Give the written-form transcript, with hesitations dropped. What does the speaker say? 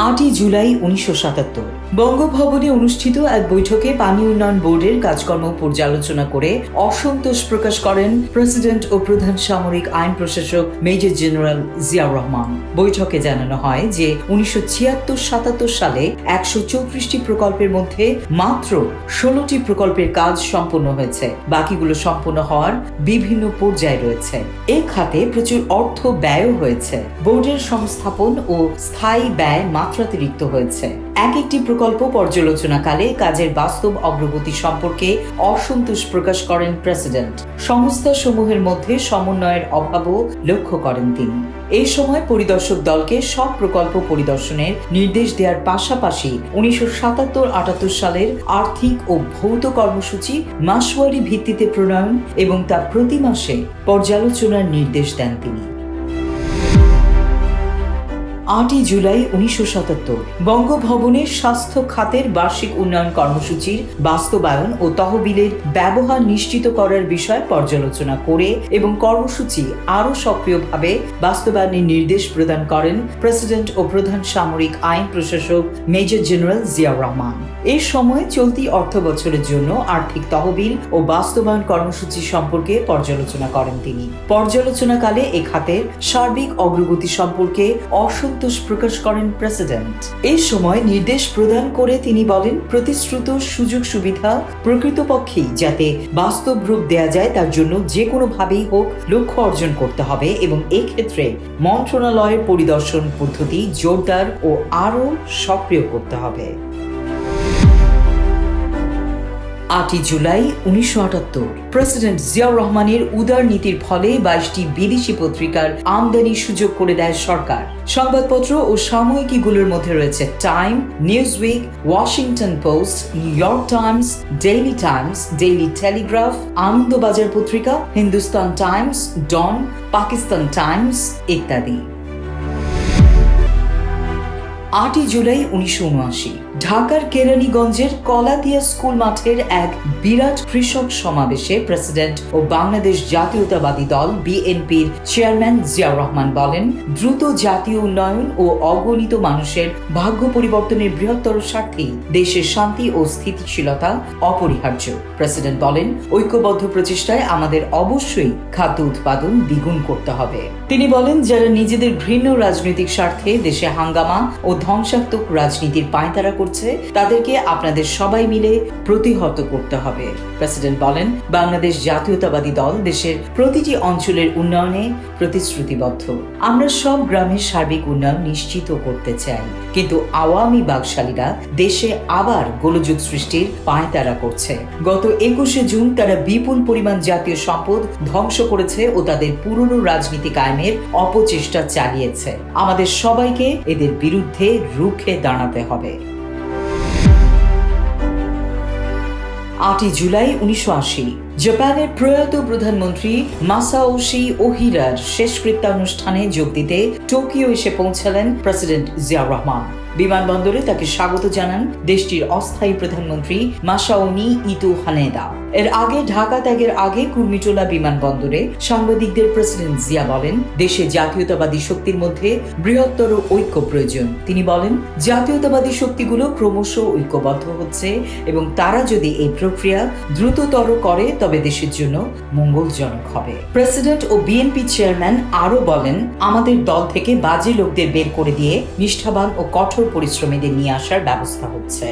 8 জুলাই 1977 বঙ্গভবনে অনুষ্ঠিত এক বৈঠকে পানি উন্নয়ন বোর্ডের কাজকর্ম পর্যালোচনা করে অসন্তোষ প্রকাশ করেন প্রেসিডেন্ট ও প্রধান সামরিক আইন প্রশাসক মেজর জেনারেল জিয়াউর রহমান। বৈঠকে জানানো হয় যে 1976-77 সালে 134টি প্রকল্পের মধ্যে মাত্র 16টি প্রকল্পের কাজ সম্পন্ন হয়েছে, বাকিগুলো সম্পন্ন হওয়ার বিভিন্ন পর্যায়ে রয়েছে। এই খাতে প্রচুর অর্থ ব্যয় হয়েছে। বোর্ডের সংস্থাপন ও স্থায়ী ব্যয় মাত্রাতিরিক্ত হয়েছে। একটি প্রকল্প পর্যালোচনাকালে কাজের বাস্তব অগ্রগতি সম্পর্কে অসন্তোষ প্রকাশ করেন প্রেসিডেন্ট। সংস্থাসমূহের মধ্যে সমন্বয়ের অভাবও লক্ষ্য করেন তিনি। এই সময় পরিদর্শক দলকে সব প্রকল্প পরিদর্শনের নির্দেশ দেওয়ার পাশাপাশি 1977-78 সালের আর্থিক ও ভৌত কর্মসূচি মাসওয়ারি ভিত্তিতে প্রণয়ন এবং তা প্রতি মাসে পর্যালোচনার নির্দেশ দেন তিনি। 8 জুলাই 1977 বঙ্গভবনের স্বাস্থ্য খাতের বার্ষিক উন্নয়ন কর্মসূচির বাস্তবায়ন ও তহবিলের ব্যবহার নিশ্চিত করার বিষয়ে পর্যালোচনা করে এবং কর্মসূচি আরও সক্রিয়ভাবে বাস্তবায়নের নির্দেশ প্রদান করেন প্রেসিডেন্ট ও প্রধান সামরিক আইন প্রশাসক মেজর জেনারেল জিয়াউর রহমান। এই সময় চলতি অর্থ বছরের জন্য আর্থিক তহবিল ও বাস্তবায়ন কর্মসূচি সম্পর্কে পর্যালোচনা করেন তিনি। পর্যালোচনাকালে এ খাতের সার্বিক অগ্রগতি সম্পর্কে অসন্তোষ প্রকাশ করেন প্রেসিডেন্ট। এই সময় নির্দেশ প্রদান করে তিনি বলেন, প্রতিশ্রুত সুযোগ সুবিধা প্রকৃতপক্ষেই যাতে বাস্তব রূপ দেয়া যায় তার জন্য যে কোনোভাবেই হোক লক্ষ্য অর্জন করতে হবে এবং এক্ষেত্রে মন্ত্রণালয়ের পরিদর্শন পদ্ধতি জোরদার ও আরও সক্রিয় করতে হবে। 8 জুলাই 1978 প্রেসিডেন্ট জিয়াউর রহমানের উদার নীতির ফলে 22টি বিদেশি পত্রিকার আমদানি সুযোগ করে দেয় সরকার। সংবাদপত্র ও সাময়িকীগুলোর মধ্যে রয়েছে time, Newsweek, Washington post, new York Times, daily Telegraph, Anandabazar পত্রিকা, হিন্দুস্তান টাইমস, ডন, পাকিস্তান টাইমস ইত্যাদি। 8 জুলাই 1979 ঢাকার কেরানীগঞ্জের কলাতিয়া স্কুল মাঠের এক বিরাট কৃষক সমাবেশে প্রেসিডেন্ট ও বাংলাদেশ জাতীয়তাবাদী দল বিএনপির চেয়ারম্যান জিয়াউর রহমান বলেন, দ্রুত জাতীয় উন্নয়ন ও অগণিত মানুষের ভাগ্য পরিবর্তনের বৃহত্তর স্বার্থে দেশের শান্তি ও স্থিতিশীলতা অপরিহার্য। প্রেসিডেন্ট বলেন, ঐক্যবদ্ধ প্রচেষ্টায় আমাদের অবশ্যই খাদ্য উৎপাদন দ্বিগুণ করতে হবে। তিনি বলেন, যারা নিজেদের ঘৃণ্য রাজনৈতিক স্বার্থে দেশে হাঙ্গামা ও ধ্বংসাত্মক রাজনীতির পায়তারা করছে তাদেরকে আপনাদের সবাই মিলে প্রতিহত করতে হবে। প্রেসিডেন্ট বলেন, বাংলাদেশ জাতীয়তাবাদী দল দেশের প্রতিটি অঞ্চলের উন্নয়নে প্রতিশ্রুতিবদ্ধ। আমরা সব গ্রামের সার্বিক উন্নয়ন নিশ্চিত করতে চাই, কিন্তু আওয়ামী বাকশালীরা দেশে আবার গোলযোগ সৃষ্টির পায়তারা করছে। গত 21 জুন তারা বিপুল পরিমাণ জাতীয় সম্পদ ধ্বংস করেছে ও তাদের পুরনো রাজনীতি কায়েমের অপচেষ্টা চালিয়েছে। আমাদের সবাইকে এদের বিরুদ্ধে রুখে দাঁড়াতে হবে। 8 জুলাই 1980 জাপানের প্রয়াত প্রধানমন্ত্রী মাসাওশি ওহিরার শেষকৃত্যানুষ্ঠানে যোগ দিতে টোকিও এসে পৌঁছালেন প্রেসিডেন্ট জিয়াউর রহমান। বিমানবন্দরে তাকে স্বাগত জানান দেশটির অস্থায়ী প্রধানমন্ত্রী মাসাওনি ইতো হানেদা। এর আগে ঢাকা ত্যাগের আগে কুর্মিটোলা বিমানবন্দরে সাংবাদিকদের প্রেসিডেন্ট জিয়া বলেন, দেশে জাতীয়তাবাদী শক্তির মধ্যে বৃহত্তর ঐক্য প্রয়োজন। তিনি বলেন, জাতীয়তাবাদী শক্তিগুলো ক্রমশ ঐক্যবদ্ধ হচ্ছে এবং তারা যদি এই প্রক্রিয়া দ্রুততর করে তবে দেশের জন্য মঙ্গলজনক হবে। প্রেসিডেন্ট ও বিএনপি চেয়ারম্যান আরও বলেন, আমাদের দল থেকে বাজে লোকদের বের করে দিয়ে নিষ্ঠাবান ও কঠোর পরিশ্রমীদের নিয়ে আসার ব্যবস্থা হচ্ছে।